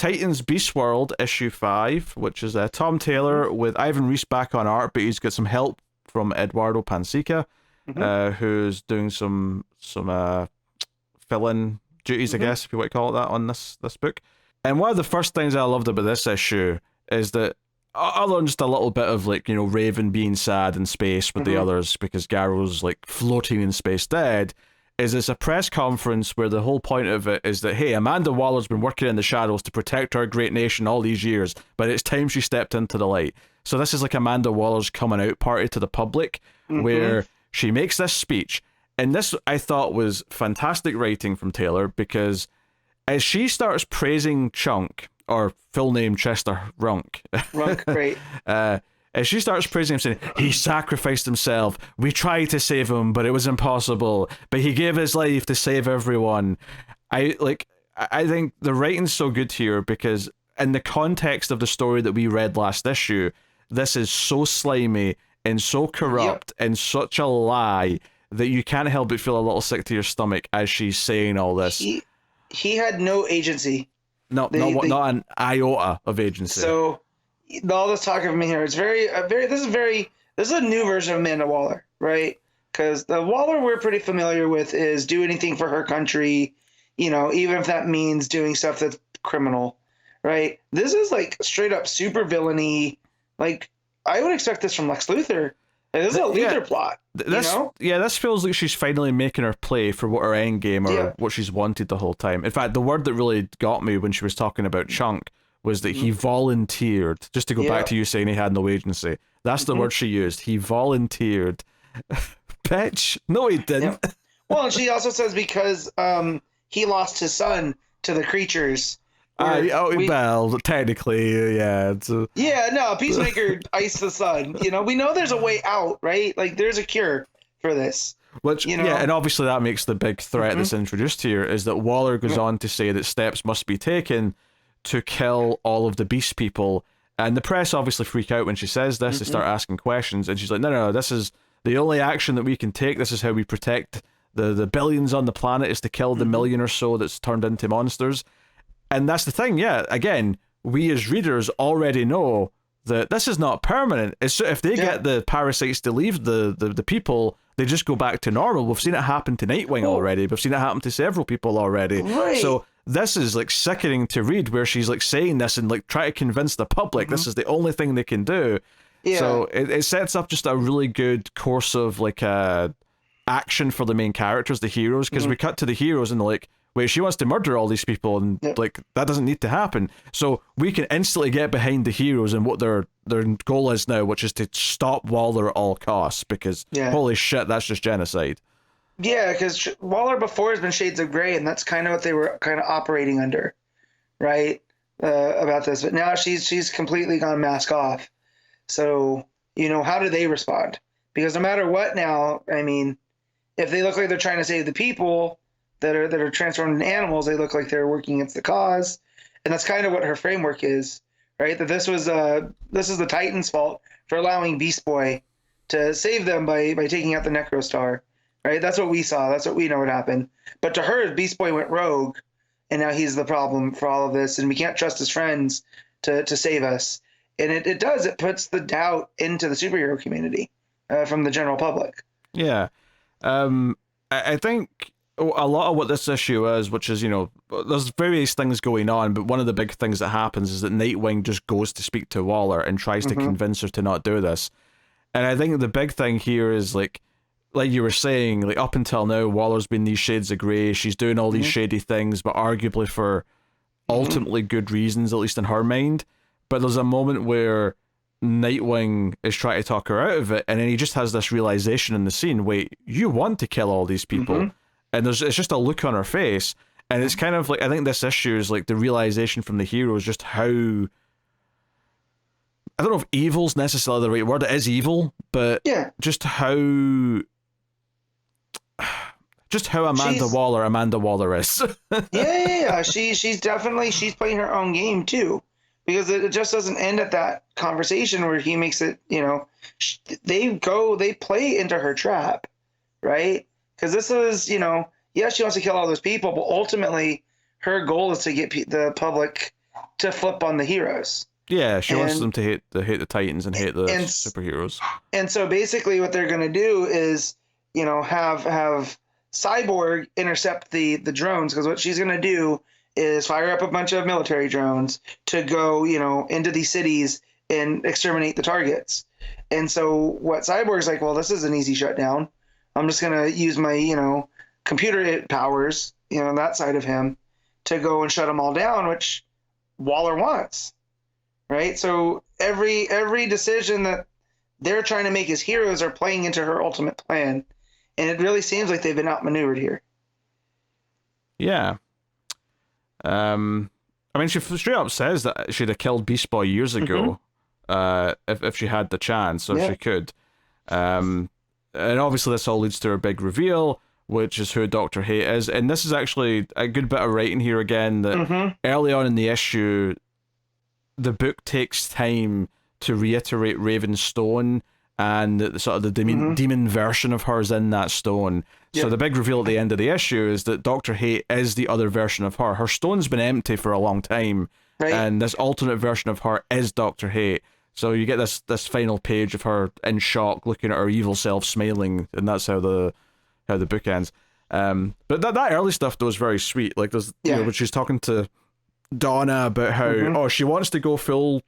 Titans Beast World issue 5, which is Tom Taylor with Ivan Reis back on art, but he's got some help from Eduardo Pansica, who's doing some fill-in duties, I guess, if you want to call it that, on this book. And one of the first things I loved about this issue is that, other than just a little bit of, like, you know, Raven being sad in space with the others because Garrow's, like, floating in space dead, is it's a press conference where the whole point of it is that, hey, Amanda Waller's been working in the shadows to protect our great nation all these years, but it's time she stepped into the light. So this is like Amanda Waller's coming out party to the public, where she makes this speech. And this, I thought, was fantastic writing from Taylor, because as she starts praising Chunk, or full name Chester Runk. Runk, great. As she starts praising him, saying, he sacrificed himself. We tried to save him, but it was impossible. But he gave his life to save everyone. I think the writing's so good here, because in the context of the story that we read last issue, this is so slimy and so corrupt and such a lie that you can't help but feel a little sick to your stomach as she's saying all this. He had no agency. Not an iota of agency. So all this talk of me here, it's this is a new version of Amanda Waller, right? Because the Waller we're pretty familiar with is do anything for her country, you know, even if that means doing stuff that's criminal, right? This is like straight up super villainy. Like, I would expect this from Lex Luthor. Like, this is a Luthor plot. This feels like she's finally making her play for what her end game or what she's wanted the whole time. In fact, the word that really got me when she was talking about Chunk was that he volunteered. Just to go back to you saying he had no agency. That's the word she used. He volunteered. Bitch. No, he didn't. Yeah. Well, and she also says because he lost his son to the creatures. Well, technically, yeah. Peacemaker iced the sun. You know, we know there's a way out, right? Like, there's a cure for this. Which, you know? Yeah, and obviously that makes the big threat that's introduced here, is that Waller goes on to say that steps must be taken to kill all of the beast people. And the press obviously freak out when she says this. They start asking questions, and she's like, no, this is the only action that we can take. This is how we protect the billions on the planet, is to kill the million or so that's turned into monsters. And that's the thing, again, we as readers already know that this is not permanent. It's if they get the parasites to leave the people, they just go back to normal. We've seen it happen to Nightwing already. We've seen it happen to several people already. Right. So this is like sickening to read, where she's like saying this and like try to convince the public this is the only thing they can do. Yeah. So it sets up just a really good course of like action for the main characters, the heroes, because we cut to the heroes and they're like, wait, she wants to murder all these people, and like that doesn't need to happen. So we can instantly get behind the heroes and what their goal is now, which is to stop Waller at all costs, because holy shit, that's just genocide. Yeah, because Waller before has been Shades of Grey, and that's kind of what they were kind of operating under, right? About this, but now she's completely gone mask off. So, you know, how do they respond? Because no matter what now, I mean, if they look like they're trying to save the people that are transformed into animals, they look like they're working against the cause. And that's kind of what her framework is, right? That this is the Titans' fault for allowing Beast Boy to save them by taking out the Necrostar, right? That's what we saw. That's what we know what happened. But to her, Beast Boy went rogue, and now he's the problem for all of this, and we can't trust his friends to save us. And it puts the doubt into the superhero community from the general public. Yeah. I think a lot of what this issue is, which is, you know, there's various things going on, but one of the big things that happens is that Nightwing just goes to speak to Waller and tries to convince her to not do this. And I think the big thing here is, like you were saying, like up until now, Waller's been these shades of grey. She's doing all these shady things, but arguably for ultimately good reasons, at least in her mind. But there's a moment where Nightwing is trying to talk her out of it, and then he just has this realization in the scene, wait, you want to kill all these people? And it's just a look on her face, and it's kind of like, I think this issue is like the realization from the heroes just how, I don't know if evil's necessarily the right word, it is evil, but just how Amanda Waller is. She's definitely, she's playing her own game too, because it just doesn't end at that conversation where he makes it, you know, they play into her trap, right? Because this is, you know, she wants to kill all those people, but ultimately her goal is to get the public to flip on the heroes. Yeah, she wants them to hate the Titans and hate the superheroes. And so basically what they're going to do is, have Cyborg intercept the drones, because what she's going to do is fire up a bunch of military drones to go, into these cities and exterminate the targets. And so what Cyborg's like, well, this is an easy shutdown. I'm just going to use my, computer powers, that side of him, to go and shut them all down, which Waller wants. Right? So every decision that they're trying to make as heroes are playing into her ultimate plan. And it really seems like they've been outmaneuvered here. Yeah. I mean, she straight up says that she'd have killed Beast Boy years ago, if she had the chance, or if she could. And obviously this all leads to her big reveal, which is who Dr. Hate is. And this is actually a good bit of writing here again, that early on in the issue, the book takes time to reiterate Raven's stone and the demon version of her is in that stone. Yep. So the big reveal at the end of the issue is that Dr. Hate is the other version of her. Her stone's been empty for a long time, and this alternate version of her is Dr. Hate. So you get this final page of her in shock, looking at her evil self, smiling, and that's how the book ends. But that early stuff though is very sweet. Like there's when she's talking to Donna about how she wants to go full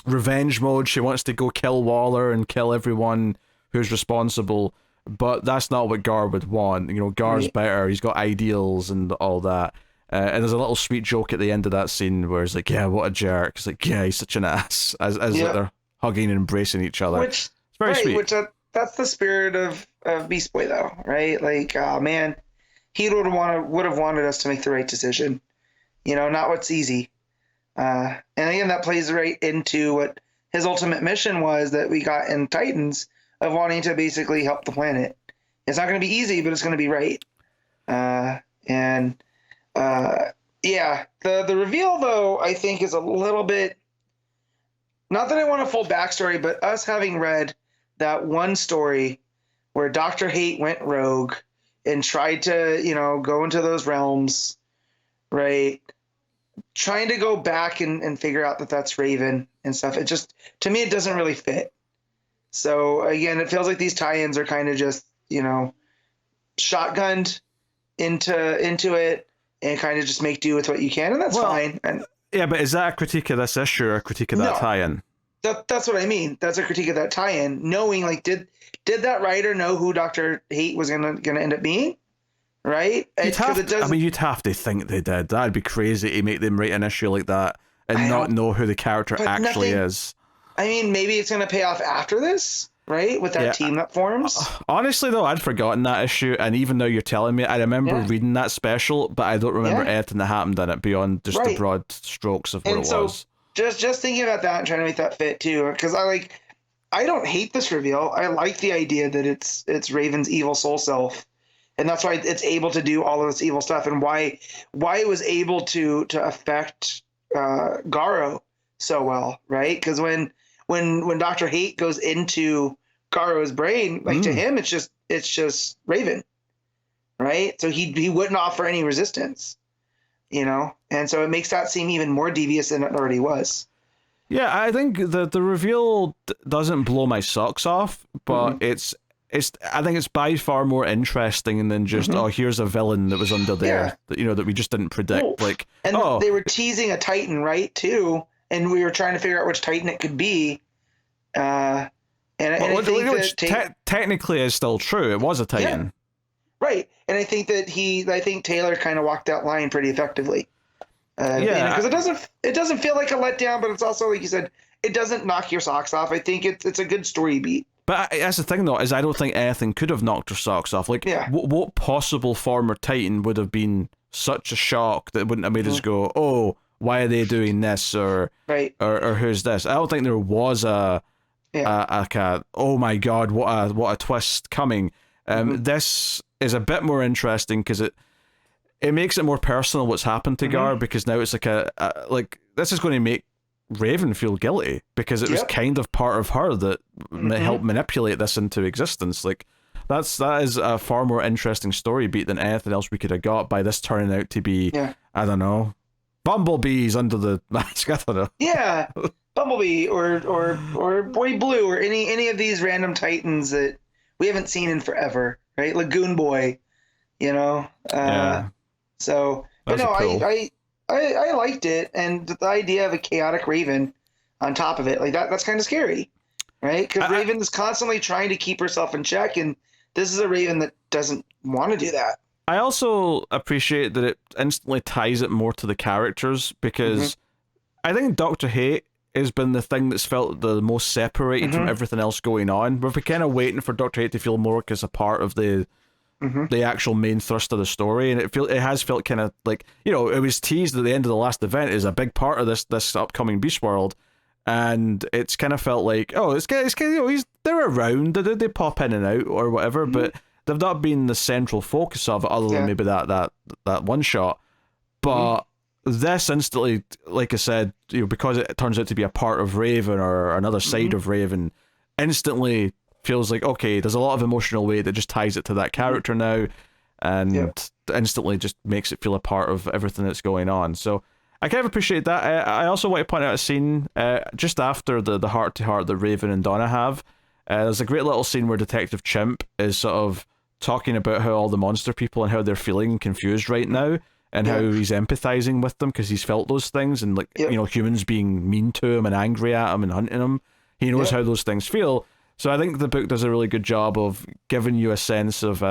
revenge mode, she wants to go kill Waller and kill everyone who's responsible, but that's not what Gar would want. Gar's better, he's got ideals and all that, and there's a little sweet joke at the end of that scene where it's like, yeah, what a jerk. It's like, yeah, he's such an ass, as like they're hugging and embracing each other. Which, it's very sweet. Which that's the spirit of Beast Boy though, right? Like, man, he would have wanted us to make the right decision. Not what's easy. And again, that plays right into what his ultimate mission was that we got in Titans, of wanting to basically help the planet. It's not going to be easy, but it's going to be right. The reveal though, I think is a little bit, not that I want a full backstory, but us having read that one story where Dr. Hate went rogue and tried to, go into those realms, right? Trying to go back and figure out that that's Raven and stuff. It just, to me, it doesn't really fit. So again, it feels like these tie-ins are kind of just, shotgunned into it and kind of just make do with what you can. And that's fine. And yeah, but is that a critique of this issue or a critique of that tie-in? That's what I mean. That's a critique of that tie-in. Knowing, like, did that writer know who Dr. Hate was gonna end up being? Right? You'd have to think they did. That'd be crazy to make them write an issue like that and not know who the character actually is. I mean, maybe it's going to pay off after this, right? With that team that forms. Honestly, though, I'd forgotten that issue, and even though you're telling me, I remember reading that special, but I don't remember anything that happened in it beyond just the broad strokes of what it was. Just thinking about that and trying to make that fit too, because I don't hate this reveal. I like the idea that it's Raven's evil soul self. And that's why it's able to do all of this evil stuff, and why it was able to affect Garo so well, right? Because when Dr. Hate goes into Garo's brain, like to him, it's just Raven, right? So he wouldn't offer any resistance, and so it makes that seem even more devious than it already was. Yeah, I think the reveal doesn't blow my socks off, but I think it's by far more interesting than just here's a villain that was under there that we just didn't predict. They were teasing a Titan, right, too, and we were trying to figure out which Titan it could be. Technically is still true. It was a Titan, right? And I think Taylor kind of walked that line pretty effectively. Because it doesn't feel like a letdown, but it's also, like you said, it doesn't knock your socks off. I think it's a good story beat. But that's the thing, though, is I don't think anything could have knocked her socks off. What possible former Titan would have been such a shock that wouldn't have made us go, oh, why are they doing this, or who's this? I don't think there was a oh my god, what a twist coming. This is a bit more interesting because it makes it more personal what's happened to Gar, because now it's like this is going to make Raven feel guilty because it was kind of part of her that helped manipulate this into existence. Like that is a far more interesting story beat than anything else we could have got by this turning out to be I don't know, Bumblebee's under the mask. I don't know. Yeah, Bumblebee or Boy Blue or any of these random Titans that we haven't seen in forever, right? Lagoon Boy, Yeah. So, but Those no, are cool. I liked it, and the idea of a chaotic Raven on top of it, like that's kind of scary, right? Because Raven is constantly trying to keep herself in check, and this is a Raven that doesn't want to do that. I also appreciate that it instantly ties it more to the characters, because I think Doctor Hate has been the thing that's felt the most separated from everything else going on. We've been kind of waiting for Doctor Hate to feel more like as a part of the actual main thrust of the story, and it has felt kind of like, it was teased at the end of the last event as a big part of this upcoming Beast World, and it's kind of felt like, it's kind of, they're around, they pop in and out or whatever, but they've not been the central focus of it, other than maybe that one shot. But this instantly, like I said, because it turns out to be a part of Raven or another side of Raven, instantly feels like, okay, there's a lot of emotional weight that just ties it to that character now, and instantly just makes it feel a part of everything that's going on. So I kind of appreciate that. I also want to point out a scene just after the heart-to-heart that Raven and Donna have. There's a great little scene where Detective Chimp is sort of talking about how all the monster people and how they're feeling confused right now, and how he's empathizing with them because he's felt those things, and humans being mean to him and angry at him and hunting him. He knows how those things feel. So I think the book does a really good job of giving you a sense of,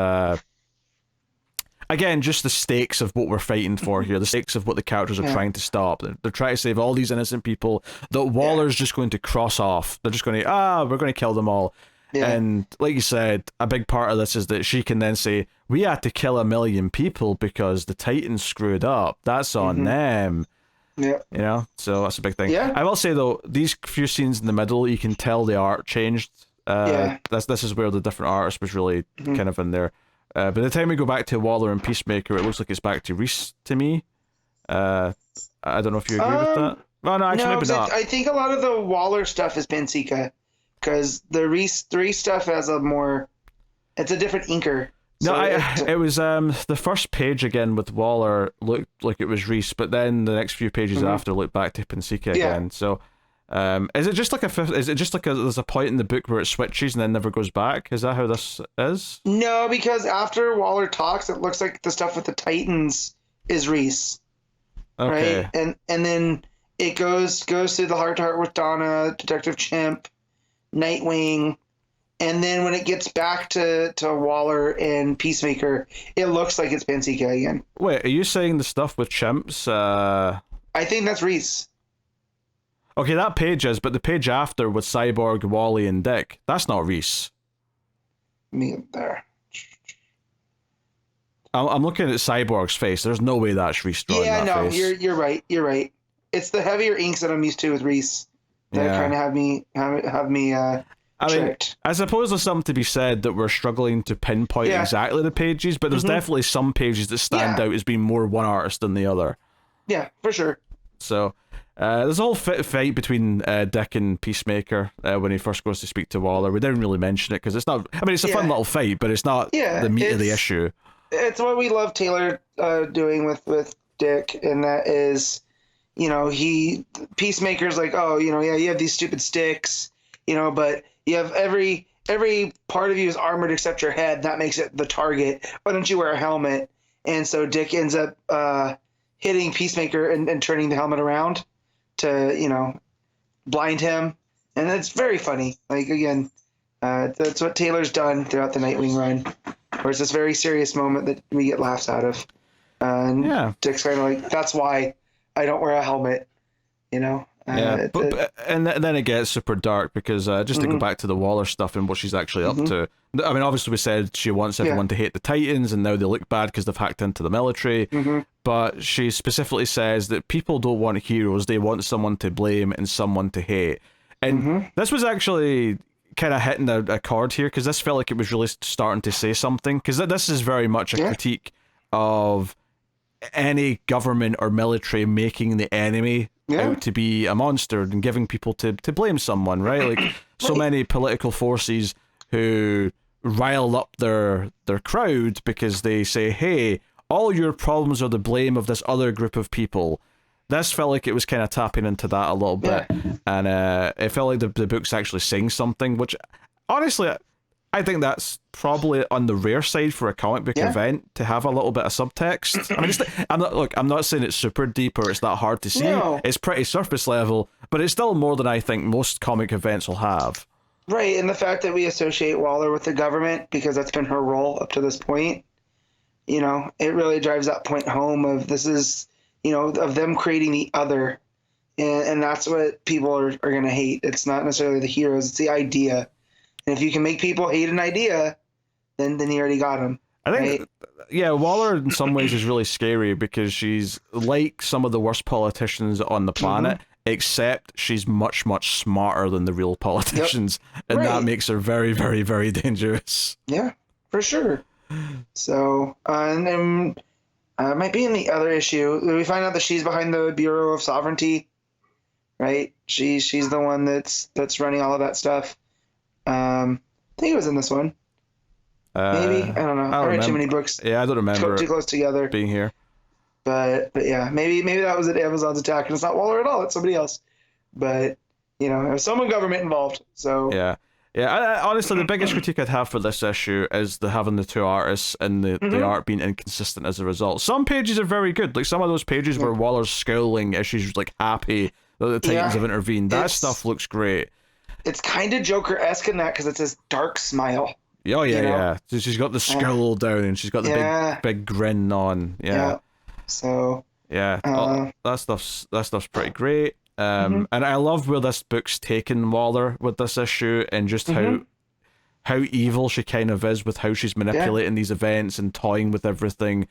again, just the stakes of what we're fighting for here, the stakes of what the characters are trying to stop. They're trying to save all these innocent people that Waller's just going to cross off. They're just going to, we're going to kill them all. Yeah. And like you said, a big part of this is that she can then say, we had to kill 1 million people because the Titans screwed up. That's on them. Yeah. So that's a big thing. Yeah. I will say, though, these few scenes in the middle, you can tell the art changed. This is where the different artist was really kind of in there. By the time we go back to Waller and Peacemaker, it looks like it's back to Reese to me. I don't know if you agree with that. Well, no, actually, maybe not. I think a lot of the Waller stuff is Bensica, because the Reese stuff has it's a different inker. So it was the first page again with Waller looked like it was Reese, but then the next few pages after looked back to Bensica again. So. Is it just like there's a point in the book where it switches and then never goes back? Is that how this is? No, because after Waller talks, it looks like the stuff with the Titans is Reese. Okay. Right? And then it goes through the heart-to-heart with Donna, Detective Chimp, Nightwing, and then when it gets back to Waller and Peacemaker, it looks like it's Bensica again. Wait, are you saying the stuff with Chimps? I think that's Reese. Okay, that page is, but the page after with Cyborg, Wally, and Dick, that's not Reese. Me there. I'm looking at Cyborg's face. There's no way that's Reese drawing that face. Yeah, no, you're right. It's the heavier inks that I'm used to with Reese that kind of have me tricked. I suppose there's something to be said that we're struggling to pinpoint exactly the pages, but there's definitely some pages that stand out as being more one artist than the other. Yeah, for sure. So... there's a whole fight between Dick and Peacemaker when he first goes to speak to Waller. We didn't really mention it because it's not... I mean, it's a fun little fight, but it's not the meat of the issue. It's what we love Taylor doing with Dick, and that is, Peacemaker's like, you have these stupid sticks, but you have every part of you is armored except your head. That makes it the target. Why don't you wear a helmet? And so Dick ends up hitting Peacemaker and turning the helmet around to, blind him. And it's very funny. Like, again, that's what Taylor's done throughout the Nightwing run, where it's this very serious moment that we get laughs out of. And Dick's kind of like, that's why I don't wear a helmet, but then it gets super dark because just to go back to the Waller stuff and what she's actually up to. I mean, obviously we said she wants everyone to hate the Titans, and now they look bad because they've hacked into the military. But she specifically says that people don't want heroes; they want someone to blame and someone to hate. And this was actually kind of hitting a chord here, because this felt like it was really starting to say something. Because this is very much a critique of any government or military making the enemy out to be a monster and giving people to blame someone, right? Like so many political forces who rile up their crowd because they say, hey, all your problems are the blame of this other group of people. This felt like it was kind of tapping into that a little bit, and it felt like the book's actually saying something, which honestly, I think that's probably on the rare side for a comic book event to have a little bit of subtext. I mean, I'm not saying it's super deep or it's that hard to see. No. It's pretty surface level, but it's still more than I think most comic events will have. Right, and the fact that we associate Waller with the government because that's been her role up to this point, you know, it really drives that point home of this is, you know, of them creating the other, and that's what people are going to hate. It's not necessarily the heroes, it's the idea. And if you can make people hate an idea, then you already got them. I think, yeah, Waller in some ways is really scary because she's like some of the worst politicians on the planet, except she's much, much smarter than the real politicians. And that makes her very, very, very dangerous. Yeah, for sure. So, and then might be in the other issue. We find out that she's behind the Bureau of Sovereignty, right? She's the one that's running all of that stuff. I think it was in this one. Maybe, I don't know. I read too many books. Yeah, I don't remember too close together being here. But yeah, maybe that was at Amazon's attack, and it's not Waller at all. It's somebody else. But you know, there's someone government involved. So yeah. I honestly, the biggest critique I'd have for this issue is having the two artists and the art being inconsistent as a result. Some pages are very good, like some of those pages where Waller's scowling as she's like happy that the Titans have intervened. That stuff looks great. It's kind of Joker-esque in that because it's this dark smile. Oh yeah, yeah. So she's got the scowl down and she's got the big grin on. Yeah. So yeah, that stuff's pretty great. And I love where this book's taken Waller with this issue and just how evil she kind of is with how she's manipulating these events and toying with everything.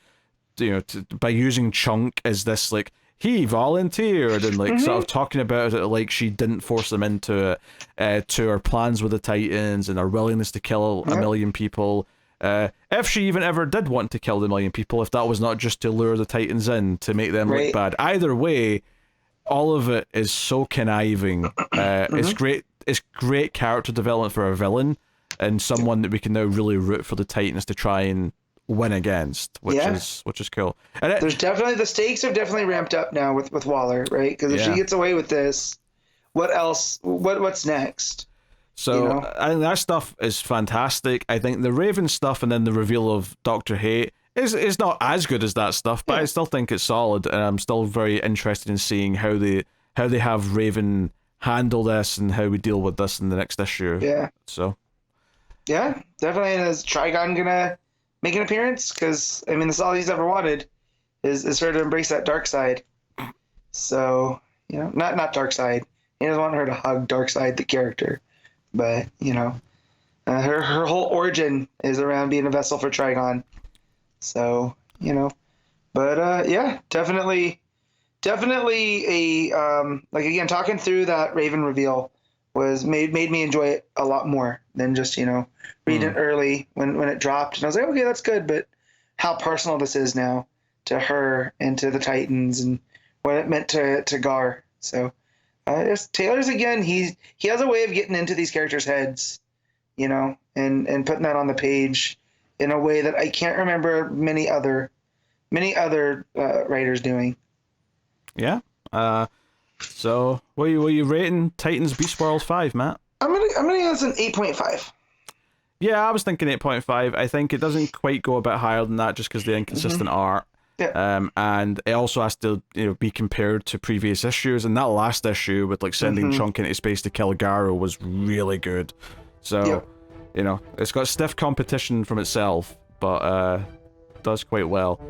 You know, by using Chunk as this like he volunteered and like sort of talking about it like she didn't force them into it, to her plans with the Titans and her willingness to kill a million people. If she even ever did want to kill the million people, if that was not just to lure the Titans in to make them look bad. Either way, all of it is so conniving. It's great. It's great character development for a villain and someone that we can now really root for the Titans to try and win against, which is cool. And there's definitely the stakes have definitely ramped up now with Waller, right? Because if she gets away with this, what else? What's next? So I think that stuff is fantastic. I think the Raven stuff and then the reveal of Dr. Hate is not as good as that stuff, but I still think it's solid, and I'm still very interested in seeing how they have Raven handle this and how we deal with this in the next issue. Yeah. So. Yeah, definitely. And is Trigon gonna make an appearance? Because I mean, that's all he's ever wanted is her to embrace that dark side. So you know, not dark side. He doesn't want her to hug Darkseid, the character, but you know, her whole origin is around being a vessel for Trigon. So you know, but yeah, definitely a like again talking through that Raven reveal was made me enjoy it a lot more than just reading it early when it dropped, and I was like, okay, that's good, but how personal this is now to her and to the Titans and what it meant to Gar. So Taylor's again, he has a way of getting into these characters' heads, and putting that on the page in a way that I can't remember many other writers doing. Yeah. So what are you rating Titans Beast World 5, Matt? I'm gonna give this an 8.5. Yeah, I was thinking 8.5. I think it doesn't quite go a bit higher than that just because the inconsistent art. Yeah. And it also has to be compared to previous issues, and that last issue with like sending Chunk into space to kill Garo was really good. So it's got stiff competition from itself, but does quite well.